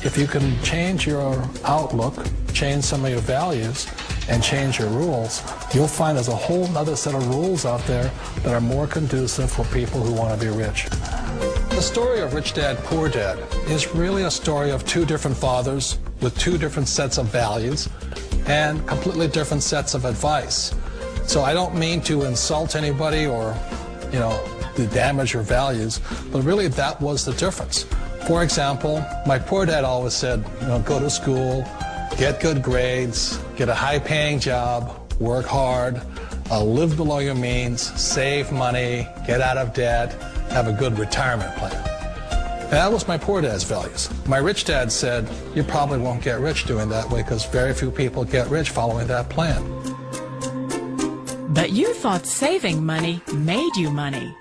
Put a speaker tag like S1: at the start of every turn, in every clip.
S1: if you can change your outlook, change some of your values, and change your rules, you'll find there's a whole other set of rules out there that are more conducive for people who want to be rich. The story of Rich Dad, Poor Dad is really a story of two different fathers with two different sets of values and completely different sets of advice. So I don't mean to insult anybody or, to damage your values, but really that was the difference. For example, my poor dad always said, go to school, get good grades, get a high-paying job, work hard, live below your means, save money, get out of debt, have a good retirement plan. And that was my poor dad's values. My rich dad said, you probably won't get rich doing that way because very few people get rich following that plan.
S2: But you thought saving money made you money.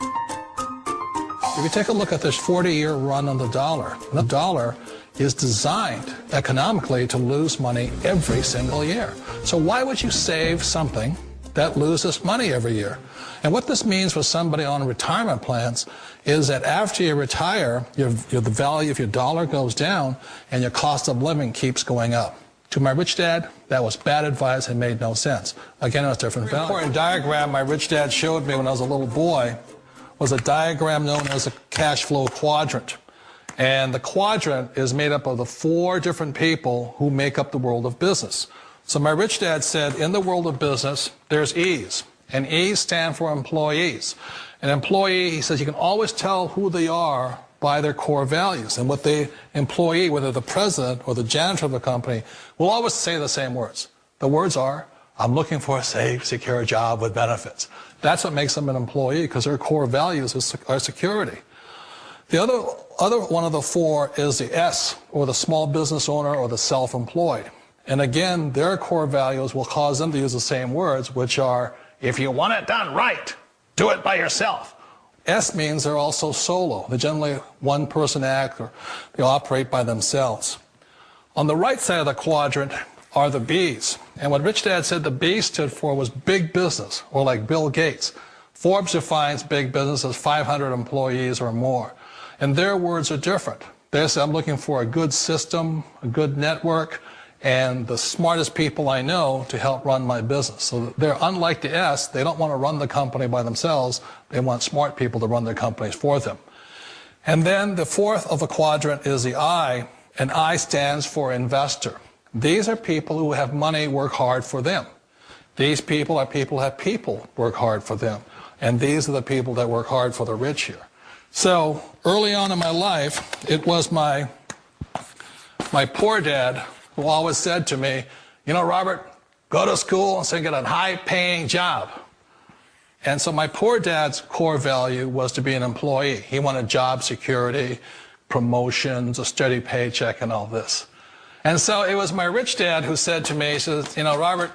S1: If you take a look at this 40-year run on the dollar is designed economically to lose money every single year. So why would you save something that loses money every year? And what this means for somebody on retirement plans is that after you retire, the value of your dollar goes down and your cost of living keeps going up. To my rich dad, that was bad advice and made no sense. Again, it was different value. An important diagram my rich dad showed me when I was a little boy was a diagram known as a cash flow quadrant. And the quadrant is made up of the four different people who make up the world of business. So my rich dad said, in the world of business, there's E's. And E's stand for employees. An employee, he says, you can always tell who they are by their core values. And what the employee, whether the president or the janitor of the company, will always say the same words. The words are, I'm looking for a safe, secure job with benefits. That's what makes them an employee, because their core values are security. The other one of the four is the S, or the small business owner or the self-employed. And again, their core values will cause them to use the same words, which are, if you want it done right, do it by yourself. S means they're also solo. They're generally one-person act, or they operate by themselves. On the right side of the quadrant are the B's. And what Rich Dad said the B stood for was big business, or like Bill Gates. Forbes defines big business as 500 employees or more. And their words are different. They say, I'm looking for a good system, a good network, and the smartest people I know to help run my business. So they're unlike the S. They don't want to run the company by themselves. They want smart people to run their companies for them. And then the fourth of the quadrant is the I, and I stands for investor. These are people who have money work hard for them. These people are people who have people work hard for them. And these are the people that work hard for the rich here. So early on in my life, it was my poor dad who always said to me, Robert, go to school and so get a high-paying job. And so my poor dad's core value was to be an employee. He wanted job security, promotions, a steady paycheck, and all this. And so it was my rich dad who said to me, he says, Robert,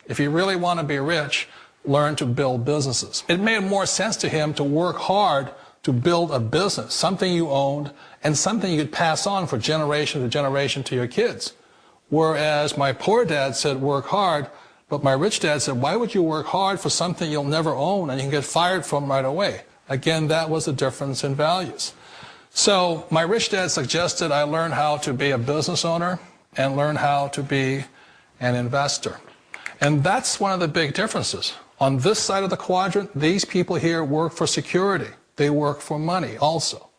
S1: if you really want to be rich, learn to build businesses. It made more sense to him to work hard to build a business, something you owned, and something you could pass on for generation to generation to your kids. Whereas my poor dad said work hard, but my rich dad said, why would you work hard for something you'll never own and you can get fired from right away? Again, that was the difference in values. So my rich dad suggested I learn how to be a business owner and learn how to be an investor. And that's one of the big differences. On this side of the quadrant, these people here work for security. They work for money also.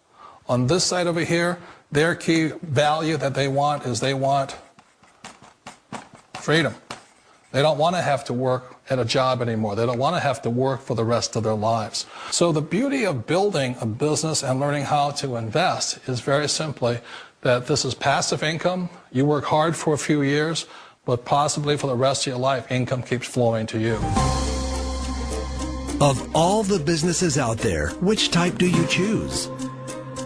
S1: On this side over here, their key value that they want is they want freedom. They don't want to have to work at a job anymore. They don't want to have to work for the rest of their lives. So the beauty of building a business and learning how to invest is very simply that this is passive income. You work hard for a few years, but possibly for the rest of your life, income keeps flowing to you.
S3: Of all the businesses out there, which type do you choose?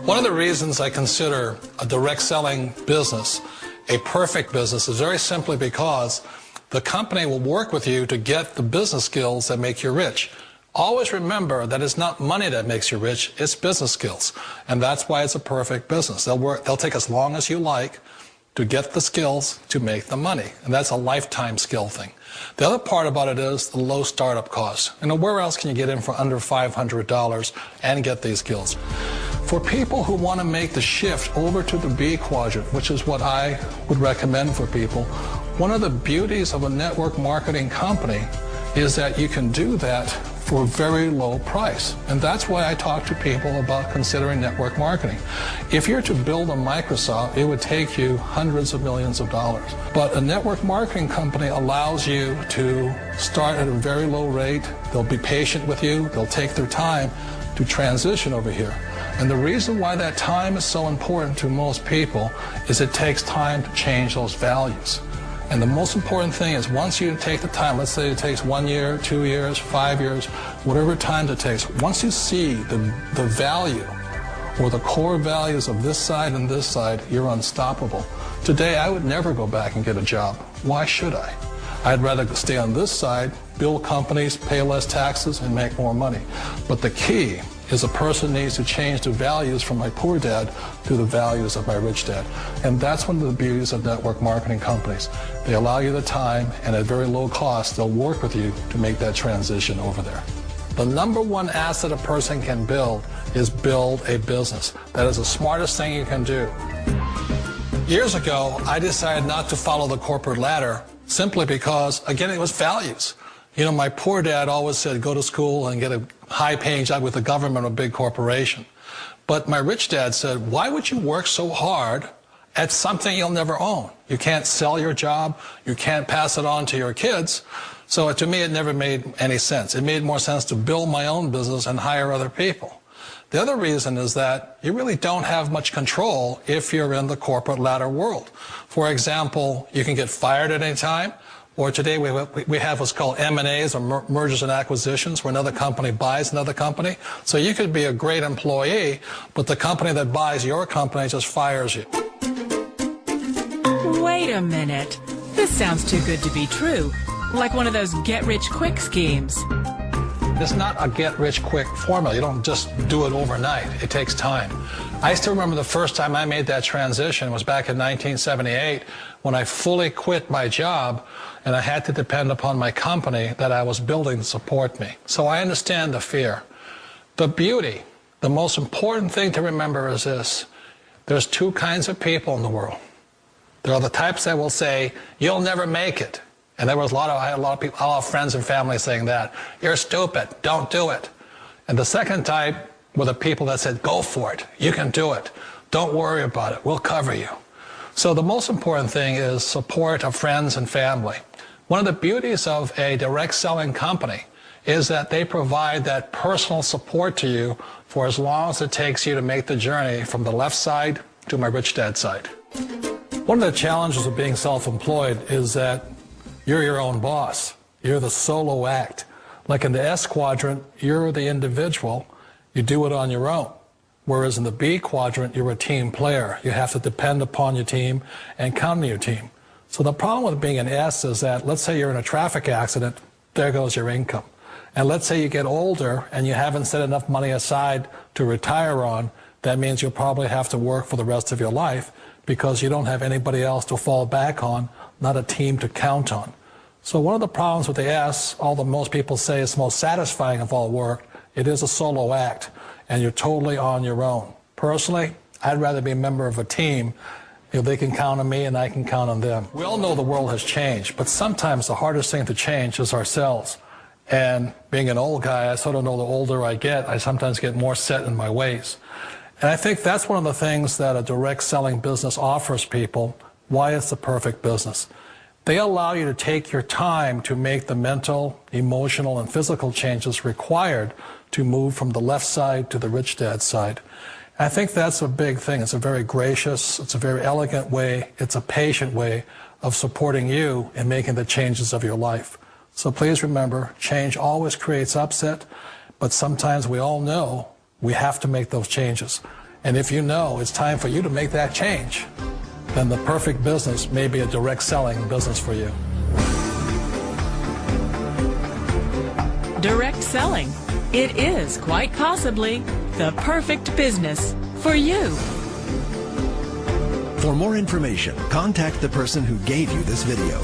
S1: One of the reasons I consider a direct selling business a perfect business is very simply because the company will work with you to get the business skills that make you rich. Always remember that it's not money that makes you rich, it's business skills. And that's why it's a perfect business. They'll take as long as you like to get the skills to make the money. And that's a lifetime skill thing. The other part about it is the low startup cost. Where else can you get in for under $500 and get these skills? For people who want to make the shift over to the B quadrant, which is what I would recommend for people, one of the beauties of a network marketing company is that you can do that for a very low price. And that's why I talk to people about considering network marketing. If you're to build a Microsoft, it would take you hundreds of millions of dollars. But a network marketing company allows you to start at a very low rate. They'll be patient with you. They'll take their time to transition over here. And the reason why that time is so important to most people is it takes time to change those values. And the most important thing is once you take the time, let's say it takes 1 year, 2 years, 5 years, whatever time it takes, once you see the value or the core values of this side and this side, you're unstoppable. Today, I would never go back and get a job. Why should I? I'd rather stay on this side, build companies, pay less taxes, and make more money. But the key is a person needs to change the values from my poor dad to the values of my rich dad. And that's one of the beauties of network marketing companies. They allow you the time, and at very low cost, they'll work with you to make that transition over there. The number one asset a person can build is build a business. That is the smartest thing you can do. Years ago, I decided not to follow the corporate ladder simply because, again, it was values. You know, my poor dad always said, go to school and get a high-paying job with the government or a big corporation. But my rich dad said, why would you work so hard at something you'll never own? You can't sell your job. You can't pass it on to your kids. So to me, it never made any sense. It made more sense to build my own business and hire other people. The other reason is that you really don't have much control if you're in the corporate ladder world. For example, you can get fired at any time. Or today we have what's called M&As, or mergers and acquisitions, where another company buys another company. So you could be a great employee, but the company that buys your company just fires you.
S2: Wait a minute. This sounds too good to be true. Like one of those get-rich-quick schemes.
S1: It's not a get-rich-quick formula. You don't just do it overnight. It takes time. I still remember the first time I made that transition was back in 1978 when I fully quit my job and I had to depend upon my company that I was building to support me. So I understand the fear. The beauty, the most important thing to remember is this. There's two kinds of people in the world. There are the types that will say, you'll never make it. And there was I had a lot of people, a lot of friends and family saying that. You're stupid, don't do it. And the second type were the people that said, go for it, you can do it. Don't worry about it, we'll cover you. So the most important thing is support of friends and family. One of the beauties of a direct selling company is that they provide that personal support to you for as long as it takes you to make the journey from the left side to my rich dad side. One of the challenges of being self-employed is that you're your own boss. You're the solo act. Like in the S quadrant, you're the individual. You do it on your own. Whereas in the B quadrant, you're a team player. You have to depend upon your team and count on your team. So the problem with being an S is that, let's say you're in a traffic accident, there goes your income. And let's say you get older and you haven't set enough money aside to retire on, that means you'll probably have to work for the rest of your life because you don't have anybody else to fall back on, not a team to count on. So one of the problems with the S, although most people say it's the most satisfying of all work, it is a solo act, and you're totally on your own. Personally, I'd rather be a member of a team. You know, they can count on me and I can count on them. We all know the world has changed, but sometimes the hardest thing to change is ourselves. And being an old guy, I sort of know the older I get, I sometimes get more set in my ways. And I think that's one of the things that a direct selling business offers people, why it's the perfect business. They allow you to take your time to make the mental, emotional, and physical changes required to move from the left side to the rich dad side. I think that's a big thing. It's a very gracious, it's a very elegant way, it's a patient way of supporting you in making the changes of your life. So please remember, change always creates upset, but sometimes we all know we have to make those changes. And if you know it's time for you to make that change, then the perfect business may be a direct selling business for you.
S2: Direct selling. It is quite possibly the perfect business for you.
S3: For more information, contact the person who gave you this video.